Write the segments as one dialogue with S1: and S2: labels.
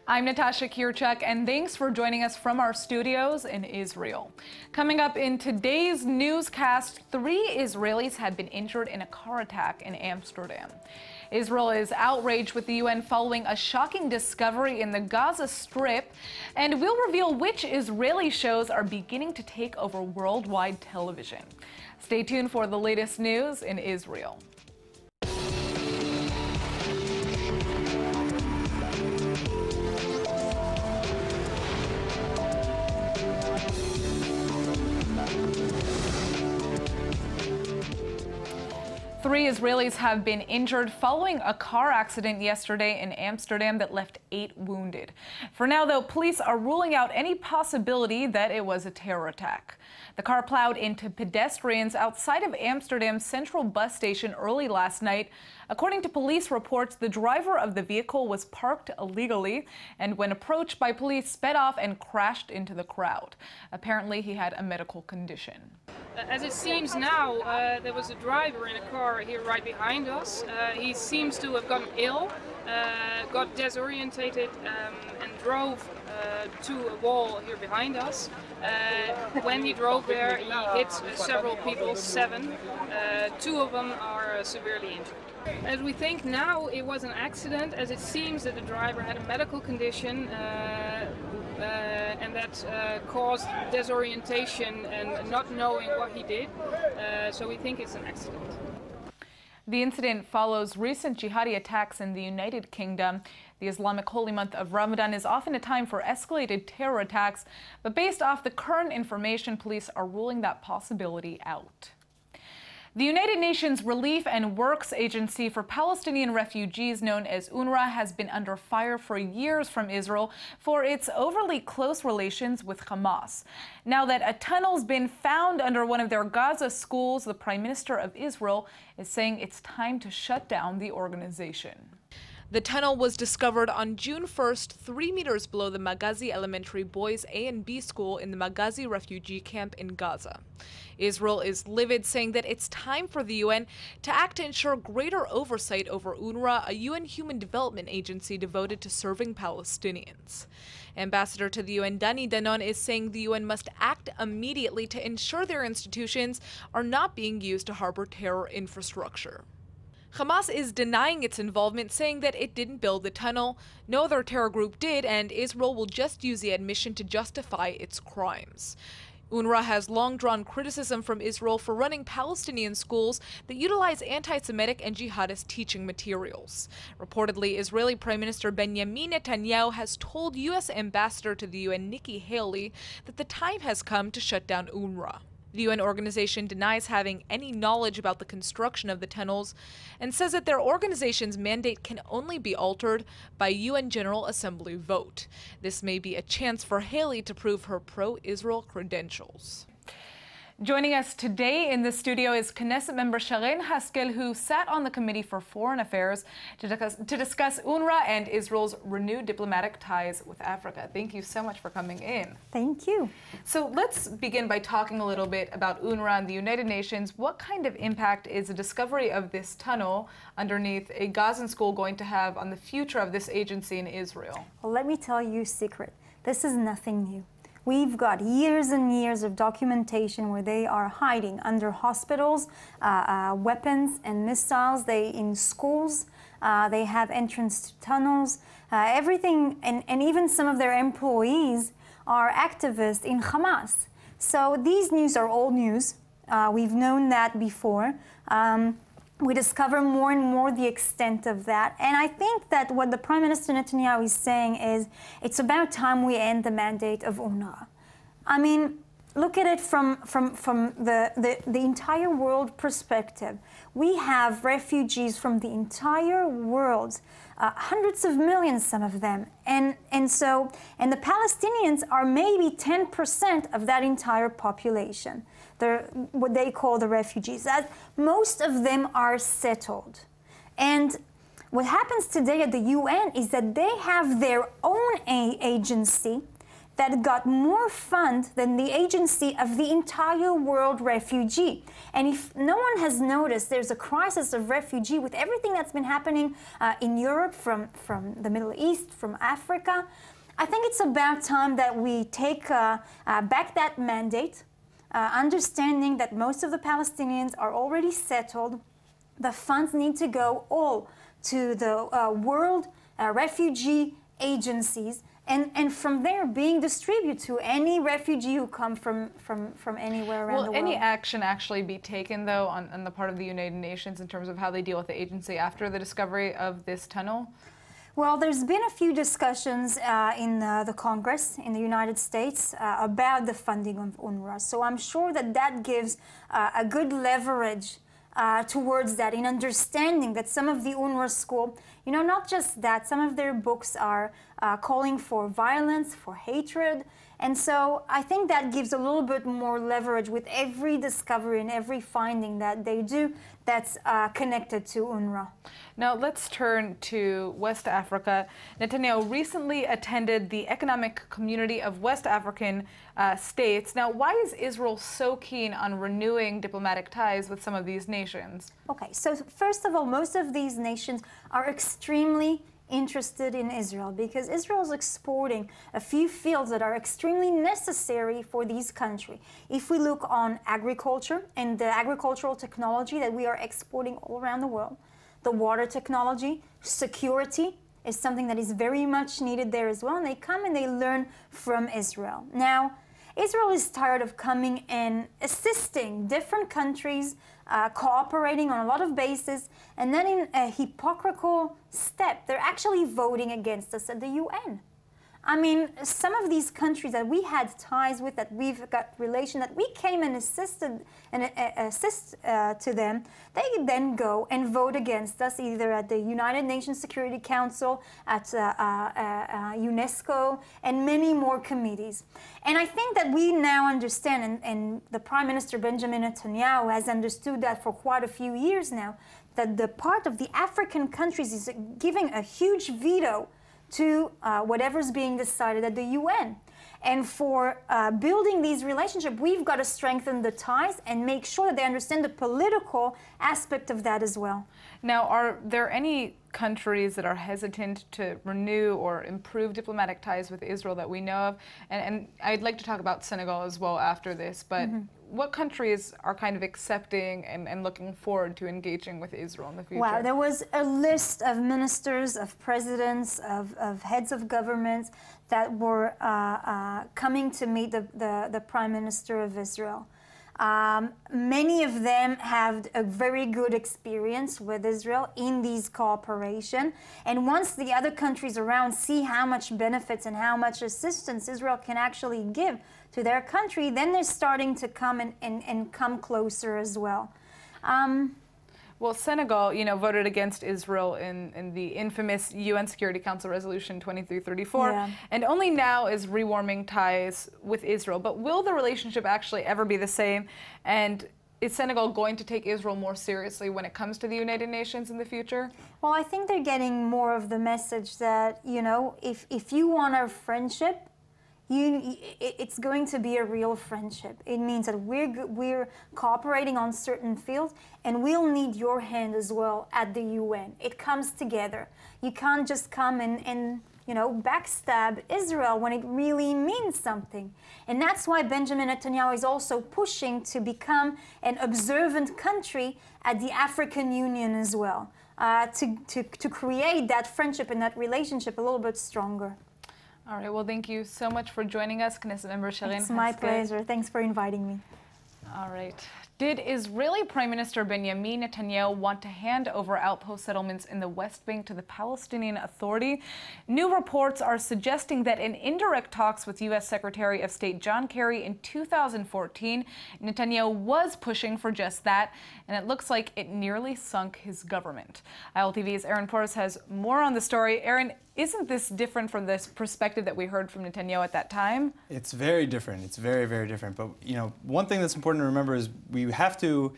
S1: I'm Natasha Kirchuk, and thanks for joining us from our studios in Israel. Coming up in today's newscast, 3 Israelis have been injured in a car attack in Amsterdam. Israel is outraged with the UN following a shocking discovery in the Gaza Strip, and we'll reveal which Israeli shows are beginning to take over worldwide television. Stay tuned for the latest news in Israel. Three Israelis have been injured following a car accident yesterday in Amsterdam that left 8 wounded. For now, though, police are ruling out any possibility that it was a terror attack. The car plowed into pedestrians outside of Amsterdam's central bus station early last night. According to police reports, the driver of the vehicle was parked illegally and, when approached by police, sped off and crashed into the crowd. Apparently, he had a medical condition.
S2: As it seems now, there was a driver in a car here right behind us. He seems to have gotten ill, got disorientated and drove to a wall here behind us. When he drove there, he hit several people, 7. 2 of them are severely injured. As we think now, it was an accident, as it seems that the driver had a medical condition and that caused disorientation and not knowing what he did. So we think it's an accident.
S1: The incident follows recent jihadi attacks in the United Kingdom. The Islamic holy month of Ramadan is often a time for escalated terror attacks, but based off the current information, police are ruling that possibility out. The United Nations Relief and Works Agency for Palestinian Refugees, known as UNRWA, has been under fire for years from Israel for its overly close relations with Hamas. Now that a tunnel's been found under one of their Gaza schools, the Prime Minister of Israel is saying it's time to shut down the organization. The tunnel was discovered on June 1st, 3 meters below the Maghazi Elementary Boys A and B School in the Maghazi refugee camp in Gaza. Israel is livid, saying that it's time for the UN to act to ensure greater oversight over UNRWA, a UN human development agency devoted to serving Palestinians. Ambassador to the UN Dani Danon is saying the UN must act immediately to ensure their institutions are not being used to harbor terror infrastructure. Hamas is denying its involvement, saying that it didn't build the tunnel, no other terror group did, and Israel will just use the admission to justify its crimes. UNRWA has long drawn criticism from Israel for running Palestinian schools that utilize anti-Semitic and jihadist teaching materials. Reportedly, Israeli Prime Minister Benjamin Netanyahu has told U.S. Ambassador to the UN Nikki Haley that the time has come to shut down UNRWA. The UN organization denies having any knowledge about the construction of the tunnels and says that their organization's mandate can only be altered by UN General Assembly vote. This may be a chance for Haley to prove her pro-Israel credentials. Joining us today in the studio is Knesset member Shannon Hoskins, who sat on the Committee for Foreign Affairs to discuss UNRWA and Israel's renewed diplomatic ties with Africa. Thank you so much for coming in.
S3: Thank you.
S1: So let's begin by talking a little bit about UNRWA and the United Nations. What kind of impact is the discovery of this tunnel underneath a Gazan school going to have on the future of this agency in Israel?
S3: Well, let me tell you a secret. This is nothing new. We've got years and years of documentation where they are hiding under hospitals, weapons and missiles. In schools, they have entrance to tunnels. Everything, and even some of their employees are activists in Hamas. So these news are old news. We've known that before. We discover more and more the extent of that. And I think that what the Prime Minister Netanyahu is saying is it's about time we end the mandate of UNRWA. I mean, look at it from the entire world perspective. We have refugees from the entire world, hundreds of millions, some of them. And the Palestinians are maybe 10% of that entire population. They're what they call the refugees. Most of them are settled. And what happens today at the UN is that they have their own agency that got more fund than the agency of the entire world refugee. And if no one has noticed, there's a crisis of refugee with everything that's been happening in Europe, from the Middle East, from Africa. I think it's about time that we take back that mandate, understanding that most of the Palestinians are already settled. The funds need to go all to the world refugee agencies, and from there being distributed to any refugee who come from anywhere around the world. Will
S1: any action actually be taken, though, on the part of the United Nations in terms of how they deal with the agency after the discovery of this tunnel?
S3: Well, there's been a few discussions in the Congress in the United States about the funding of UNRWA. So I'm sure that that gives a good leverage towards that, in understanding that some of the UNRWA school, you know, not just that, some of their books are calling for violence, for hatred. And so I think that gives a little bit more leverage with every discovery and every finding that they do that's connected to UNRWA.
S1: Now let's turn to West Africa. Netanyahu recently attended the Economic Community of West African States. Now, why is Israel so keen on renewing diplomatic ties with some of these nations?
S3: Okay, so first of all, most of these nations are extremely interested in Israel because Israel is exporting a few fields that are extremely necessary for these countries. If we look on agriculture and the agricultural technology that we are exporting all around the world, the water technology, security is something that is very much needed there as well, and they come and they learn from Israel. Now, Israel is tired of coming and assisting different countries, cooperating on a lot of bases, and then in a hypocritical step, they're actually voting against us at the UN. I mean, some of these countries that we had ties with, that we've got relation, that we came and assisted and assist to them, they then go and vote against us either at the United Nations Security Council, at UNESCO, and many more committees. And I think that we now understand, and the Prime Minister Benjamin Netanyahu has understood that for quite a few years now, that the part of the African countries is giving a huge veto to whatever's being decided at the UN. And for building these relationships, we've got to strengthen the ties and make sure that they understand the political aspect of that as well.
S1: Now, are there any countries that are hesitant to renew or improve diplomatic ties with Israel that we know of? And I'd like to talk about Senegal as well after this, but what countries are kind of accepting and looking forward to engaging with Israel in the future?
S3: Wow, there was a list of ministers, of presidents, of heads of governments that were coming to meet the Prime Minister of Israel. Many of them have a very good experience with Israel in these cooperation. And once the other countries around see how much benefits and how much assistance Israel can actually give to their country, then they're starting to come and come closer as well.
S1: Well, Senegal, you know, voted against Israel in the infamous UN Security Council Resolution 2334, and only now is rewarming ties with Israel. But will the relationship actually ever be the same? And is Senegal going to take Israel more seriously when it comes to the United Nations in the future?
S3: Well, I think they're getting more of the message that, you know, if you want our friendship, it's going to be a real friendship. It means that we're cooperating on certain fields, and we'll need your hand as well at the UN. It comes together. You can't just come and you know, backstab Israel when it really means something. And that's why Benjamin Netanyahu is also pushing to become an observant country at the African Union as well, to create that friendship and that relationship a little bit stronger.
S1: All right, well, thank you so much for joining us, Knesset member Shannon Hoskins.
S3: It's my pleasure. Thanks for inviting me.
S1: All right. Did Israeli Prime Minister Benjamin Netanyahu want to hand over outpost settlements in the West Bank to the Palestinian Authority? New reports are suggesting that in indirect talks with U.S. Secretary of State John Kerry in 2014, Netanyahu was pushing for just that, and it looks like it nearly sunk his government. ILTV's Aaron Porras has more on the story. Aaron, isn't this different from this perspective that we heard from Netanyahu at that time?
S4: It's very different. It's very, very different. But, you know, one thing that's important to remember is we have to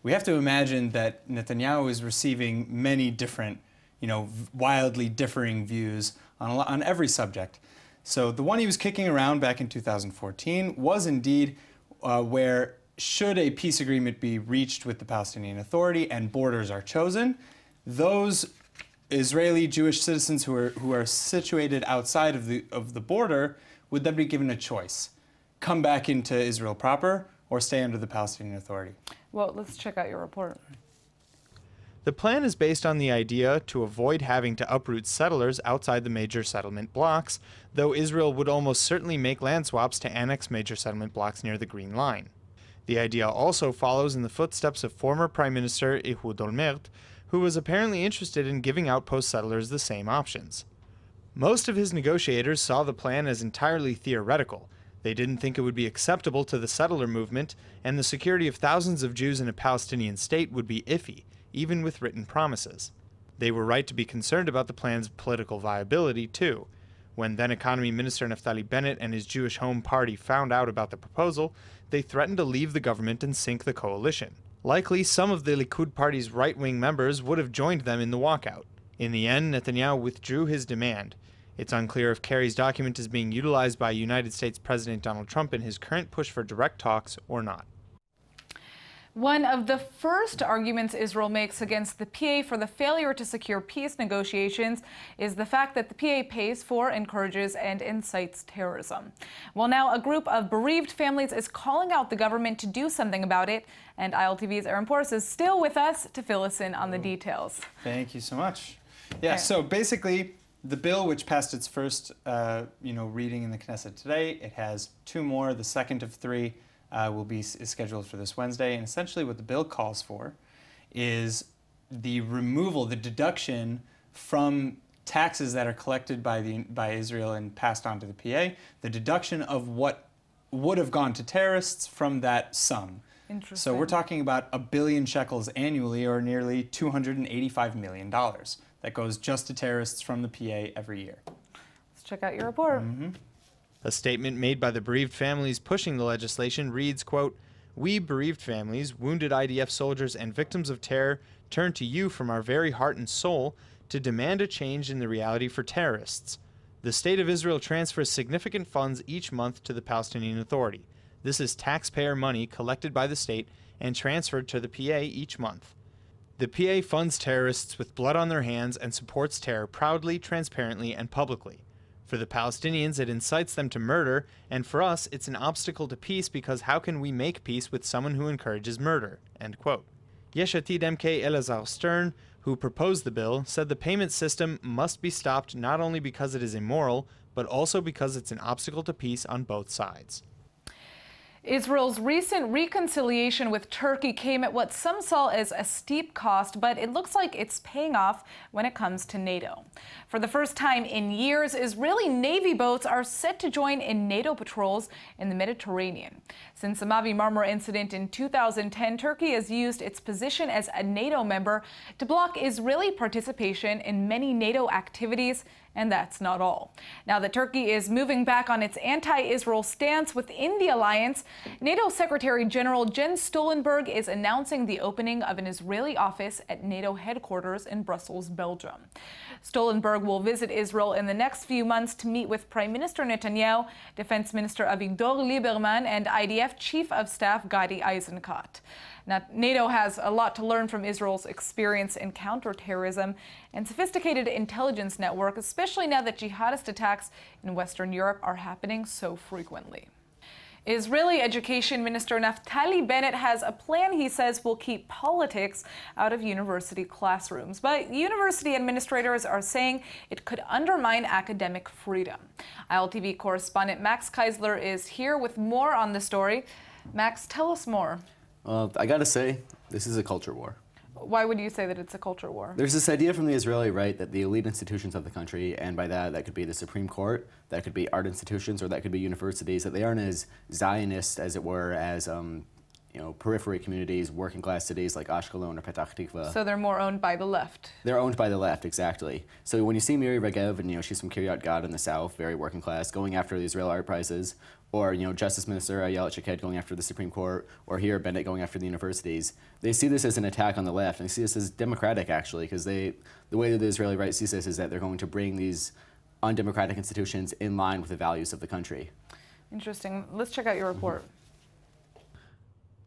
S4: imagine that Netanyahu is receiving many different, you know, wildly differing views on every subject. So the one he was kicking around back in 2014 was indeed where should a peace agreement be reached with the Palestinian Authority and borders are chosen, those Israeli Jewish citizens who are situated outside of the border would then be given a choice: come back into Israel proper or stay under the Palestinian Authority.
S1: Well, let's check out your report.
S5: The plan is based on the idea to avoid having to uproot settlers outside the major settlement blocks, though Israel would almost certainly make land swaps to annex major settlement blocks near the Green Line. The idea also follows in the footsteps of former Prime Minister Ehud Olmert, who was apparently interested in giving outpost settlers the same options. Most of his negotiators saw the plan as entirely theoretical. They didn't think it would be acceptable to the settler movement, and the security of thousands of Jews in a Palestinian state would be iffy, even with written promises. They were right to be concerned about the plan's political viability, too. When then-Economy Minister Naftali Bennett and his Jewish Home Party found out about the proposal, they threatened to leave the government and sink the coalition. Likely, some of the Likud party's right-wing members would have joined them in the walkout. In the end, Netanyahu withdrew his demand. It's unclear if Kerry's document is being utilized by United States President Donald Trump in his current push for direct talks or not.
S1: One of the first arguments Israel makes against the PA for the failure to secure peace negotiations is the fact that the PA pays for, encourages, and incites terrorism. Well, now a group of bereaved families is calling out the government to do something about it, and ILTV's Aaron Porras is still with us to fill us in on the details.
S4: Thank you so much. Yeah, so basically, the bill, which passed its first reading in the Knesset today, it has two more. The second of three is scheduled for this Wednesday. And essentially what the bill calls for is the removal, the deduction from taxes that are collected by Israel and passed on to the PA, the deduction of what would have gone to terrorists from that sum.
S1: Interesting.
S4: So we're talking about 1 billion shekels annually, or nearly $285 million. That goes just to terrorists from the PA every year.
S1: Let's check out your report.
S5: A statement made by the bereaved families pushing the legislation reads, quote, "We bereaved families, wounded IDF soldiers, and victims of terror turn to you from our very heart and soul to demand a change in the reality for terrorists. The State of Israel transfers significant funds each month to the Palestinian Authority. This is taxpayer money collected by the state and transferred to the PA each month. The PA funds terrorists with blood on their hands and supports terror proudly, transparently, and publicly. For the Palestinians, it incites them to murder, and for us, it's an obstacle to peace because how can we make peace with someone who encourages murder?" End quote. Yesh Atid MK Elazar Stern, who proposed the bill, said the payment system must be stopped not only because it is immoral, but also because it's an obstacle to peace on both sides.
S1: Israel's recent reconciliation with Turkey came at what some saw as a steep cost, but it looks like it's paying off when it comes to NATO. For the first time in years, Israeli Navy boats are set to join in NATO patrols in the Mediterranean. Since the Mavi Marmara incident in 2010, Turkey has used its position as a NATO member to block Israeli participation in many NATO activities. And that's not all. Now that Turkey is moving back on its anti-Israel stance within the alliance, NATO Secretary General Jens Stoltenberg is announcing the opening of an Israeli office at NATO headquarters in Brussels, Belgium. Stoltenberg will visit Israel in the next few months to meet with Prime Minister Netanyahu, Defense Minister Avigdor Lieberman, and IDF Chief of Staff Gadi Eisenkot. Now, NATO has a lot to learn from Israel's experience in counterterrorism and sophisticated intelligence network, especially now that jihadist attacks in Western Europe are happening so frequently. Israeli Education Minister Naftali Bennett has a plan he says will keep politics out of university classrooms. But university administrators are saying it could undermine academic freedom. ILTV correspondent Max Keisler is here with more on the story. Max, tell us more.
S6: I gotta say, this is a culture war.
S1: Why would you say that it's a culture war?
S6: There's this idea from the Israeli right that the elite institutions of the country, and by that could be the Supreme Court, that could be art institutions, or that could be universities, that they aren't as Zionist, as it were, as periphery communities, working class cities like Ashkelon or Petah Tikva.
S1: So they're more owned by the left.
S6: They're owned by the left, exactly. So when you see Miri Regev, and she's from Kiryat Gad in the south, very working class, going after the Israel art prizes, or Justice Minister Ayelet Shaked going after the Supreme Court, or here Bennett going after the universities, they see this as an attack on the left, and they see this as democratic actually, because the way that the Israeli right sees this is that they're going to bring these undemocratic institutions in line with the values of the country.
S1: Interesting. Let's check out your report.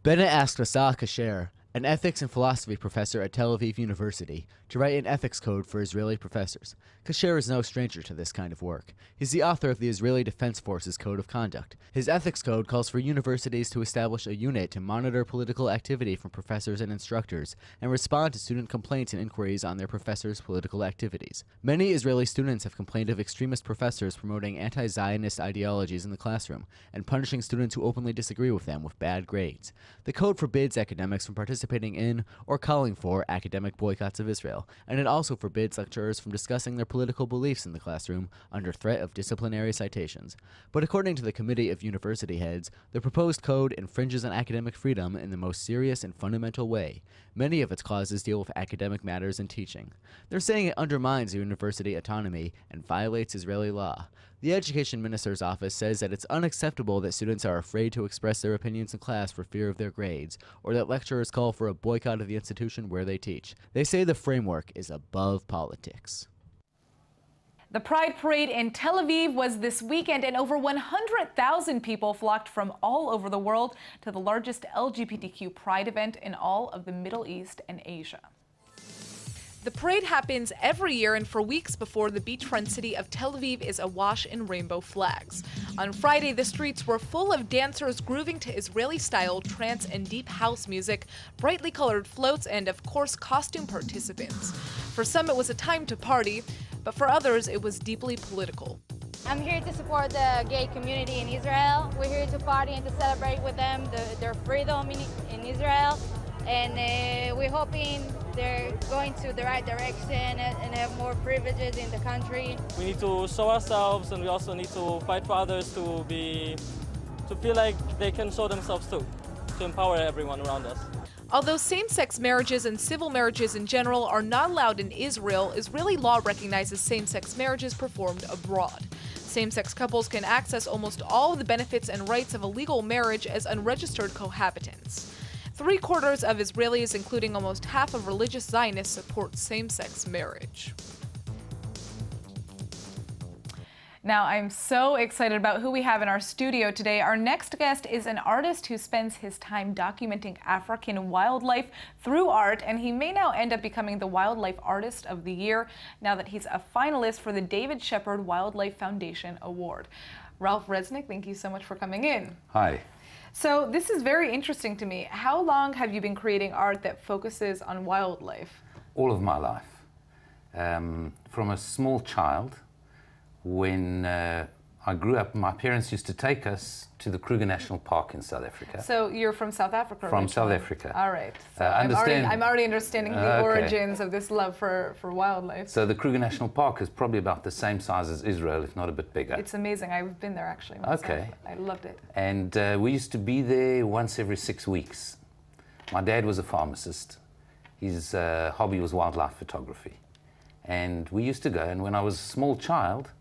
S6: Bennett asked Asah Kasher, an ethics and philosophy professor at Tel Aviv University, to write an ethics code for Israeli professors. Kasher is no stranger to this kind of work. He's the author of the Israeli Defense Forces Code of Conduct. His ethics code calls for universities to establish a unit to monitor political activity from professors and instructors and respond to student complaints and inquiries on their professors' political activities. Many Israeli students have complained of extremist professors promoting anti-Zionist ideologies in the classroom and punishing students who openly disagree with them with bad grades. The code forbids academics from participating in or calling for academic boycotts of Israel, and it also forbids lecturers from discussing their political beliefs in the classroom under threat of disciplinary citations. But according to the Committee of University Heads, the proposed code infringes on academic freedom in the most serious and fundamental way. Many of its clauses deal with academic matters and teaching. They're saying it undermines university autonomy and violates Israeli law. The Education Minister's office says that it's unacceptable that students are afraid to express their opinions in class for fear of their grades, or that lecturers call for a boycott of the institution where they teach. They say the framework is above politics.
S1: The Pride Parade in Tel Aviv was this weekend, and over 100,000 people flocked from all over the world to the largest LGBTQ Pride event in all of the Middle East and Asia. The parade happens every year, and for weeks before, the beachfront city of Tel Aviv is awash in rainbow flags. On Friday, the streets were full of dancers grooving to Israeli-style trance and deep house music, brightly colored floats, and of course, costume participants. For some, it was a time to party, but for others, it was deeply political.
S7: I'm here to support the gay community in Israel. We're here to party and to celebrate with them their freedom in Israel. And we're hoping they're going to the right direction and have more privileges in the country.
S8: We need to show ourselves, and we also need to fight for others to feel like they can show themselves too, to empower everyone around us.
S1: Although same-sex marriages and civil marriages in general are not allowed in Israel, Israeli law recognizes same-sex marriages performed abroad. Same-sex couples can access almost all of the benefits and rights of a legal marriage as unregistered cohabitants. 3/4 of Israelis, including almost half of religious Zionists, support same-sex marriage. Now, I'm so excited about who we have in our studio today. Our next guest is an artist who spends his time documenting African wildlife through art, and he may now end up becoming the Wildlife Artist of the Year now that he's a finalist for the David Shepard Wildlife Foundation Award. Ralph Resnick, thank you so much for coming in.
S9: Hi.
S1: So this is very interesting to me. How long have you been creating art that focuses on wildlife?
S9: All of my life. From a small child, when I grew up, my parents used to take us to the Kruger National Park in South Africa.
S1: So you're from South Africa?
S9: From South Africa.
S1: All right. So I'm already understanding the origins of this love for wildlife.
S9: So the Kruger National Park is probably about the same size as Israel, if not a bit bigger.
S1: It's amazing. I've been there actually myself.
S9: Okay.
S1: I loved it.
S9: And we used to be there once every 6 weeks. My dad was a pharmacist. His hobby was wildlife photography. And we used to go, and when I was a small child,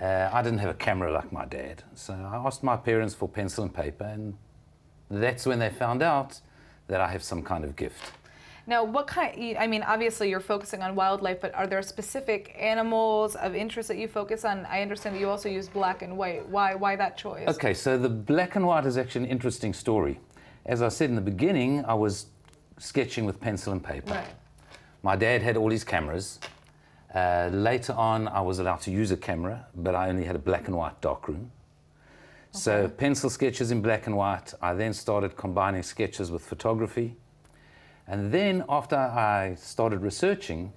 S9: I didn't have a camera like my dad, so I asked my parents for pencil and paper, and that's when they found out that I have some kind of gift.
S1: Now, what kind, I mean, obviously you're focusing on wildlife, but are there specific animals of interest that you focus on? I understand that you also use black and white. Why that choice?
S9: Okay, so the black and white is actually an interesting story. As I said in the beginning, I was sketching with pencil and paper.
S1: Right.
S9: My dad had all his cameras. Later on, I was allowed to use a camera, but I only had a black and white darkroom. Okay. So pencil sketches in black and white. I then started combining sketches with photography. And then after I started researching,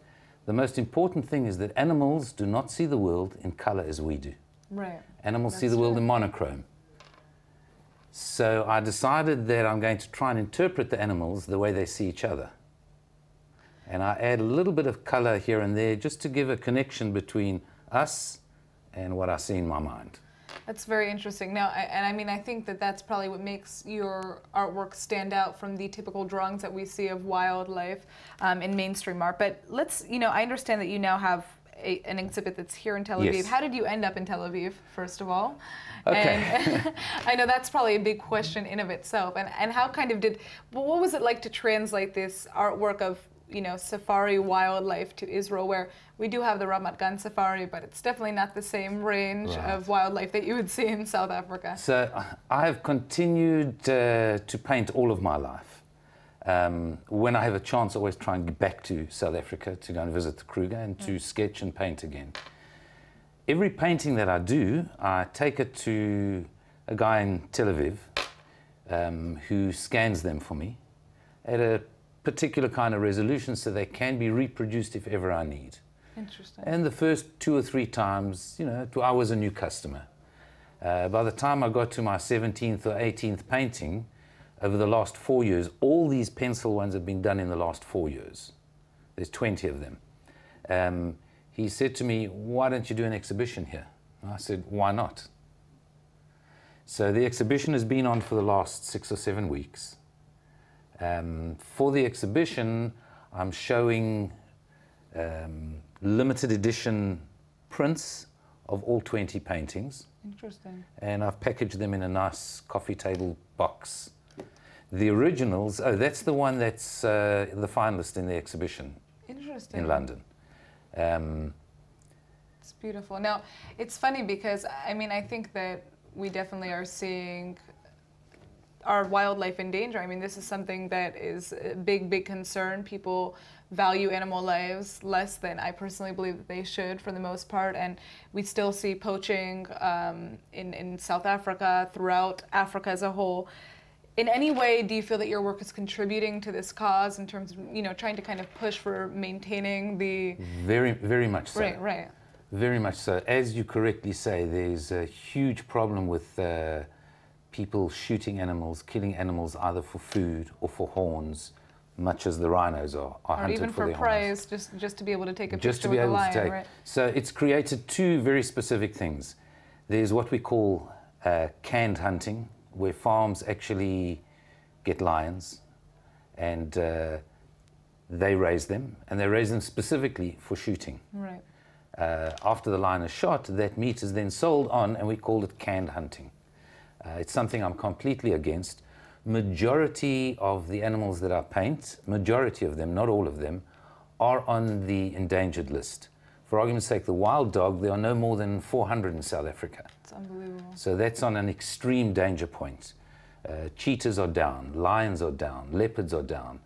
S9: the most important thing is that animals do not see the world in color as we do.
S1: Right.
S9: Animals see the world in monochrome. So I decided that I'm going to try and interpret the animals the way they see each other. And I add a little bit of color here and there just to give a connection between us and what I see in my mind.
S1: That's very interesting. Now, and I mean, I think that that's probably what makes your artwork stand out from the typical drawings that we see of wildlife in mainstream art. But let's, I understand that you now have an exhibit that's here in Tel Aviv.
S9: Yes.
S1: How did you end up in Tel Aviv, first of all?
S9: Okay.
S1: And I know that's probably a big question in of itself. And how kind of what was it like to translate this artwork of you know, safari wildlife to Israel, where we do have the Ramat Gan safari, but it's definitely not the same range of wildlife that you would see in South Africa.
S9: So I have continued to paint all of my life. When I have a chance, I always try and get back to South Africa to go and visit the Kruger and to sketch and paint again. Every painting that I do, I take it to a guy in Tel Aviv who scans them for me at a particular kind of resolution so they can be reproduced if ever I need.
S1: Interesting.
S9: And the first 2 or 3 times, you know, I was a new customer. By the time I got to my 17th or 18th painting, over the last 4 years, all these pencil ones have been done in the last 4 years. There's 20 of them. He said to me, why don't you do an exhibition here? And I said, why not? So the exhibition has been on for the last 6 or 7 weeks. For the exhibition, I'm showing limited edition prints of all 20 paintings.
S1: Interesting.
S9: And I've packaged them in a nice coffee table box. The originals, oh, that's the one that's the finalist in the exhibition.
S1: Interesting.
S9: In London.
S1: It's beautiful. Now, it's funny because, I mean, I think that we definitely are seeing our wildlife in danger. I mean, this is something that is a big, big concern. People value animal lives less than I personally believe that they should for the most part. And we still see poaching in South Africa, throughout Africa as a whole. In any way, do you feel that your work is contributing to this cause in terms of, you know, trying to kind of push for maintaining the...
S9: Very, very much so.
S1: Right, right.
S9: Very much so. As you correctly say, there's a huge problem with people shooting animals, killing animals either for food or for horns, much as the rhinos are hunted
S1: even
S9: for their
S1: praise,
S9: horns.
S1: just to be able to take a
S9: Just
S1: picture
S9: to be
S1: with a
S9: able
S1: lion,
S9: to take.
S1: right?
S9: So it's created 2 very specific things. There's what we call canned hunting, where farms actually get lions and they raise them, and they raise them specifically for shooting.
S1: Right.
S9: After the lion is shot, that meat is then sold on, and we call it canned hunting. It's something I'm completely against. Majority of the animals that I paint, majority of them, not all of them, are on the endangered list. For argument's sake, the wild dog, there are no more than 400 in South Africa.
S1: It's unbelievable.
S9: So that's on an extreme danger point. Cheetahs are down, lions are down, leopards are down.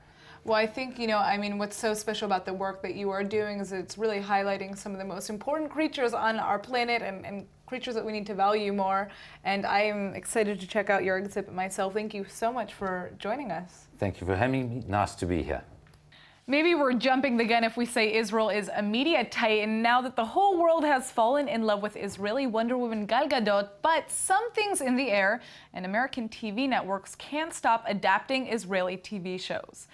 S1: Well, I think, you know, I mean, what's so special about the work that you are doing is it's really highlighting some of the most important creatures on our planet and creatures that we need to value more. And I am excited to check out your exhibit myself. Thank you so much for joining us.
S9: Thank you for having me. Nice to be here.
S1: Maybe we're jumping the gun if we say Israel is a media titan now that the whole world has fallen in love with Israeli Wonder Woman Gal Gadot, but something's in the air and American TV networks can't stop adapting Israeli TV shows.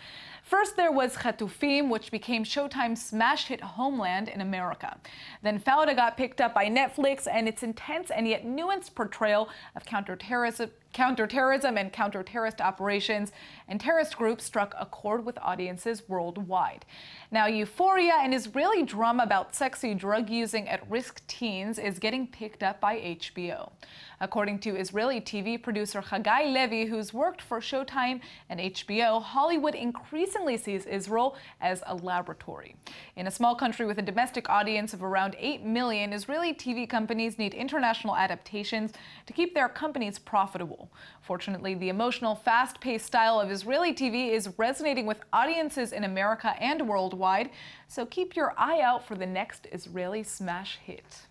S1: First, there was Chatufim, which became Showtime's smash hit Homeland in America. Then Fauda got picked up by Netflix, and its intense and yet nuanced portrayal of counterterrorism and counter-terrorist operations and terrorist groups struck a chord with audiences worldwide. Now, Euphoria, an Israeli drama about sexy drug-using at-risk teens, is getting picked up by HBO. According to Israeli TV producer Chagai Levi, who's worked for Showtime and HBO, Hollywood increasingly sees Israel as a laboratory. In a small country with a domestic audience of around 8 million, Israeli TV companies need international adaptations to keep their companies profitable. Fortunately, the emotional, fast-paced style of Israeli TV is resonating with audiences in America and worldwide, so keep your eye out for the next Israeli smash hit.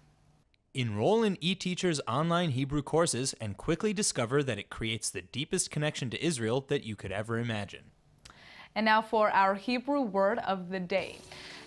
S5: Enroll in eTeacher's online Hebrew courses and quickly discover that it creates the deepest connection to Israel that you could ever imagine.
S1: And now for our Hebrew word of the day.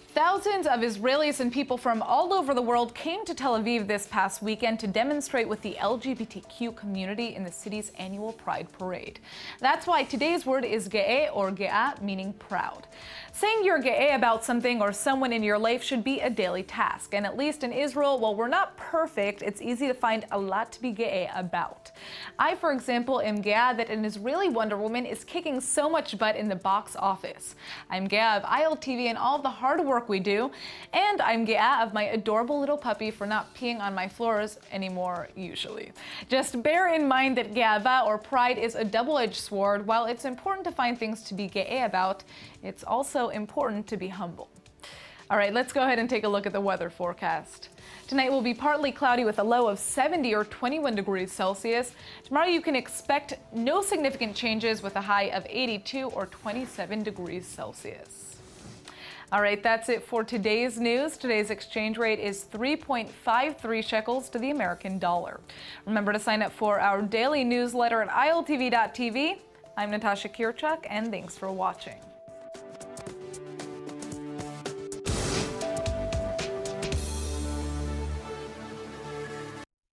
S1: Thousands of Israelis and people from all over the world came to Tel Aviv this past weekend to demonstrate with the LGBTQ community in the city's annual Pride Parade. That's why today's word is ge'eh or ge'ah, meaning proud. Saying you're ge'eh about something or someone in your life should be a daily task. And at least in Israel, while we're not perfect, it's easy to find a lot to be ge'eh about. I, for example, am ge'ah that an Israeli Wonder Woman is kicking so much butt in the box office. I'm ge'ah of ILTV and all of the hard work work we do. And I'm Gea of my adorable little puppy for not peeing on my floors anymore, usually. Just bear in mind that Gava, or pride, is a double-edged sword. While it's important to find things to be Gea about, it's also important to be humble. All right, let's go ahead and take a look at the weather forecast. Tonight will be partly cloudy with a low of 70 or 21 degrees Celsius. Tomorrow you can expect no significant changes with a high of 82 or 27 degrees Celsius. All right, that's it for today's news. Today's exchange rate is 3.53 shekels to the American dollar. Remember to sign up for our daily newsletter at iltv.tv. I'm Natasha Kirchuk, and thanks for watching.